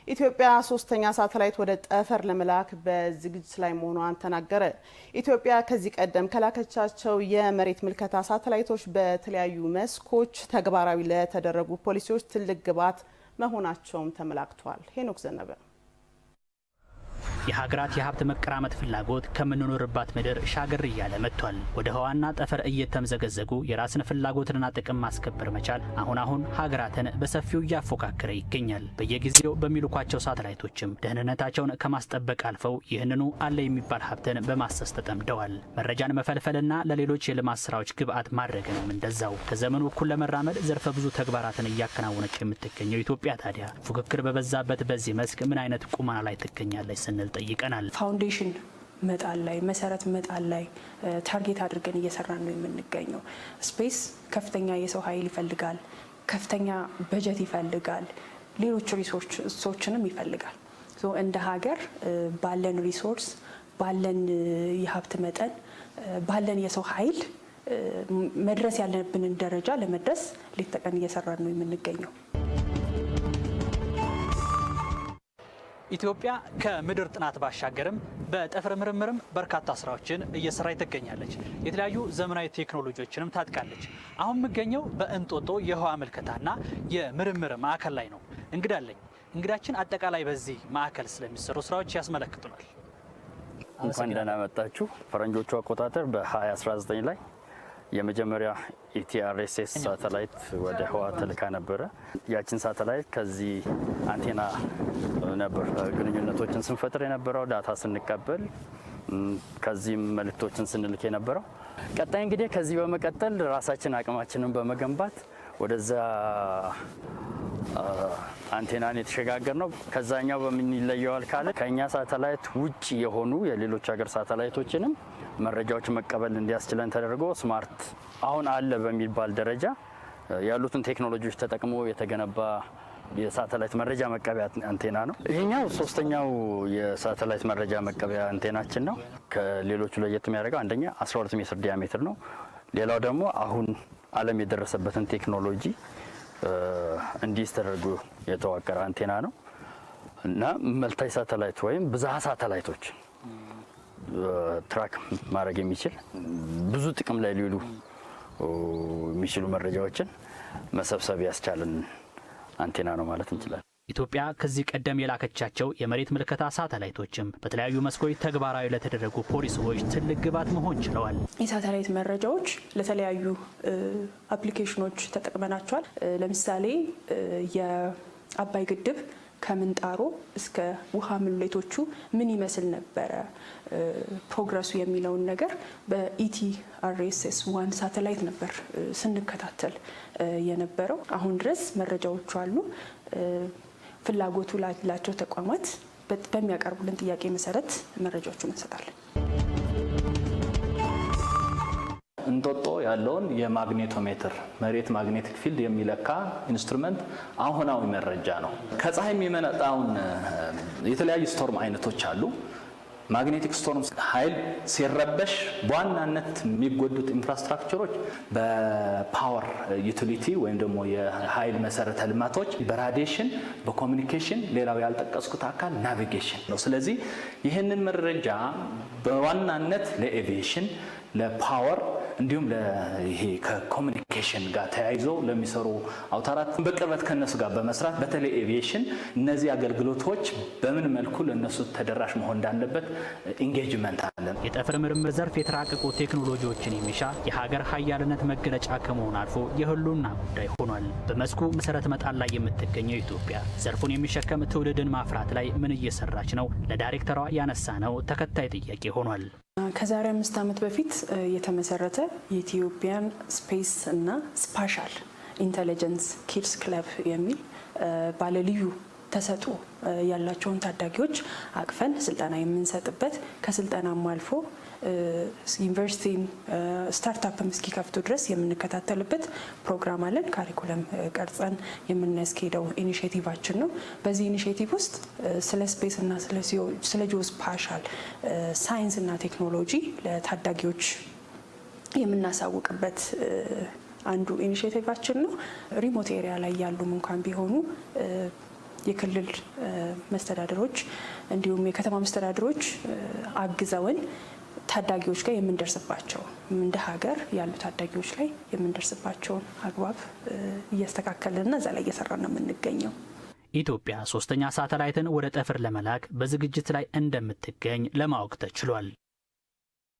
ኢትዮጵያ ሶስተኛ ሳተላይት ወደ ጠፈር ለመላክ በዝግጅት ላይ መሆኗን ተናገረ። ኢትዮጵያ ከዚህ ቀደም ከላከቻቸው የመሬት ምልከታ ሳተላይቶች በተለያዩ መስኮች ተግባራዊ ለተደረጉ ፖሊሲዎች ትልቅ ግብዓት መሆናቸውም ተመላክቷል። ሄኖክ ዘነበ የሀገራት የሀብት መቀራመት ፍላጎት ከምንኖርባት ምድር ሻገር እያለ መጥቷል። ወደ ህዋና ጠፈር እየተምዘገዘጉ የራስን ፍላጎትና ጥቅም ማስከበር መቻል አሁን ሀገራትን በሰፊው እያፎካከረ ይገኛል። በየጊዜው በሚልኳቸው ሳተላይቶችም ደህንነታቸውን ከማስጠበቅ አልፈው ይህንኑ አለ የሚባል ሀብትን በማሰስ ተጠምደዋል። መረጃን መፈልፈልና ለሌሎች የልማት ስራዎች ግብዓት ማድረግንም እንደዛው። ከዘመኑ እኩል ለመራመድ ዘርፈ ብዙ ተግባራትን እያከናወነች የምትገኘው ኢትዮጵያ ታዲያ ፉክክር በበዛበት በዚህ መስክ ምን አይነት ቁመና ላይ ትገኛለች ስንል ጠይቀናል። ፋውንዴሽን መጣል ላይ መሰረት መጣል ላይ ታርጌት አድርገን እየሰራን ነው የምንገኘው። ስፔስ ከፍተኛ የሰው ኃይል ይፈልጋል፣ ከፍተኛ በጀት ይፈልጋል፣ ሌሎች ሪሶርሶችንም ይፈልጋል። እንደ ሀገር ባለን ሪሶርስ፣ ባለን የሀብት መጠን፣ ባለን የሰው ኃይል መድረስ ያለብንን ደረጃ ለመድረስ ሌት ተቀን እየሰራን ነው የምንገኘው። ኢትዮጵያ ከምድር ጥናት ባሻገርም በጠፈር ምርምርም በርካታ ስራዎችን እየሰራች ትገኛለች። የተለያዩ ዘመናዊ ቴክኖሎጂዎችንም ታጥቃለች። አሁን የምገኘው በእንጦጦ የህዋ ምልከታና የምርምር ማዕከል ላይ ነው። እንግዳችን አጠቃላይ በዚህ ማዕከል ስለሚሰሩ ስራዎች ያስመለክቱናል። እንኳን ደህና መጣችሁ። ፈረንጆቹ አቆጣጠር በ2019 ላይ የመጀመሪያ ኢቲአርኤስኤስ ሳተላይት ወደ ህዋ ተልካ ነበረ። ያችን ሳተላይት ከዚህ አንቴና ነበር ግንኙነቶችን ስንፈጥር የነበረው፣ ዳታ ስንቀበል፣ ከዚህም መልእክቶችን ስንልክ የነበረው። ቀጣይ እንግዲህ ከዚህ በመቀጠል ራሳችን አቅማችንን በመገንባት ወደዛ አንቴናን የተሸጋገር ነው። ከዛኛው በምን ይለየዋል ካለ ከኛ ሳተላይት ውጭ የሆኑ የሌሎች ሀገር ሳተላይቶችንም መረጃዎች መቀበል እንዲያስችለን ተደርጎ ስማርት አሁን አለ በሚባል ደረጃ ያሉትን ቴክኖሎጂዎች ተጠቅሞ የተገነባ የሳተላይት መረጃ መቀበያ አንቴና ነው። ይሄኛው ሶስተኛው የሳተላይት መረጃ መቀበያ አንቴናችን ነው። ከሌሎቹ ለየት የሚያደርገው አንደኛ 12 ሜትር ዲያሜትር ነው። ሌላው ደግሞ አሁን ዓለም የደረሰበትን ቴክኖሎጂ እንዲስ ተደርጎ የተዋቀረ አንቴና ነው እና መልታይ ሳተላይት ወይም ብዝሃ ሳተላይቶች ትራክ ማድረግ የሚችል ብዙ ጥቅም ላይ ሊውሉ የሚችሉ መረጃዎችን መሰብሰብ ያስቻለን አንቴና ነው ማለት እንችላለን። ኢትዮጵያ ከዚህ ቀደም የላከቻቸው የመሬት ምልከታ ሳተላይቶችም በተለያዩ መስኮች ተግባራዊ ለተደረጉ ፖሊሲዎች ትልቅ ግብዓት መሆን ችለዋል። የሳተላይት መረጃዎች ለተለያዩ አፕሊኬሽኖች ተጠቅመናቸዋል። ለምሳሌ የአባይ ግድብ ከምንጣሮ እስከ ውሃ ሙሌቶቹ ምን ይመስል ነበረ ፕሮግረሱ የሚለውን ነገር በኢቲአርኤስኤስ 1 ሳተላይት ነበር ስንከታተል የነበረው። አሁን ድረስ መረጃዎቹ አሉ። ፍላጎቱ ላላቸው ተቋማት በሚያቀርቡልን ጥያቄ መሰረት መረጃዎቹን እንሰጣለን። እንጦጦ ያለውን የማግኔቶሜትር መሬት ማግኔቲክ ፊልድ የሚለካ ኢንስትሩመንት አሁናዊ መረጃ ነው። ከፀሐይ የሚመነጣውን የተለያዩ ስቶርም አይነቶች አሉ። ማግኔቲክ ስቶርም ኃይል ሲረበሽ በዋናነት የሚጎዱት ኢንፍራስትራክቸሮች በፓወር ዩቲሊቲ ወይም ደግሞ የኃይል መሰረተ ልማቶች፣ በራዲዬሽን፣ በኮሚኒኬሽን፣ ሌላው ያልጠቀስኩት አካል ናቪጌሽን ነው። ስለዚህ ይህንን መረጃ በዋናነት ለኤቪዬሽን፣ ለፓወር እንዲሁም ይሄ ከኮሚኒኬሽን ጋር ተያይዞ ለሚሰሩ አውታራት በቅርበት ከነሱ ጋር በመስራት በተለይ ኤቪዬሽን እነዚህ አገልግሎቶች በምን መልኩ ለነሱ ተደራሽ መሆን እንዳለበት ኢንጌጅመንት አለን። የጠፈር ምርምር ዘርፍ የተራቀቁ ቴክኖሎጂዎችን የሚሻ የሀገር ሀያልነት መገለጫ ከመሆን አልፎ የህልውና ጉዳይ ሆኗል። በመስኩ መሰረት መጣል ላይ የምትገኘው ኢትዮጵያ ዘርፉን የሚሸከም ትውልድን ማፍራት ላይ ምን እየሰራች ነው? ለዳይሬክተሯ ያነሳ ነው ተከታይ ጥያቄ ሆኗል። ከዛሬ 5 ዓመት በፊት የተመሰረተ የኢትዮጵያን ስፔስ እና ስፓሻል ኢንተለጀንስ ኪድስ ክለብ የሚል ባለልዩ ተሰጥኦ ያላቸውን ታዳጊዎች አቅፈን ስልጠና የምንሰጥበት ከስልጠናም አልፎ ዩኒቨርሲቲን ስታርታፕም እስኪከፍቱ ድረስ የምንከታተልበት ፕሮግራም አለን። ካሪኩለም ቀርጸን የምናስኬደው ኢኒሼቲቫችን ነው። በዚህ ኢኒሼቲቭ ውስጥ ስለ ስፔስ እና ስለ ጂኦስፓሻል ሳይንስ እና ቴክኖሎጂ ለታዳጊዎች የምናሳውቅበት አንዱ ኢኒሼቲቫችን ነው። ሪሞት ኤሪያ ላይ ያሉም እንኳን ቢሆኑ የክልል መስተዳድሮች እንዲሁም የከተማ መስተዳድሮች አግዘውን ታዳጊዎች ጋር የምንደርስባቸው እንደ ሀገር ያሉ ታዳጊዎች ላይ የምንደርስባቸውን አግባብ እያስተካከልንና እዛ ላይ እየሰራን ነው የምንገኘው። ኢትዮጵያ 3ኛ ሳተላይትን ወደ ጠፈር ለመላክ በዝግጅት ላይ እንደምትገኝ ለማወቅ ተችሏል።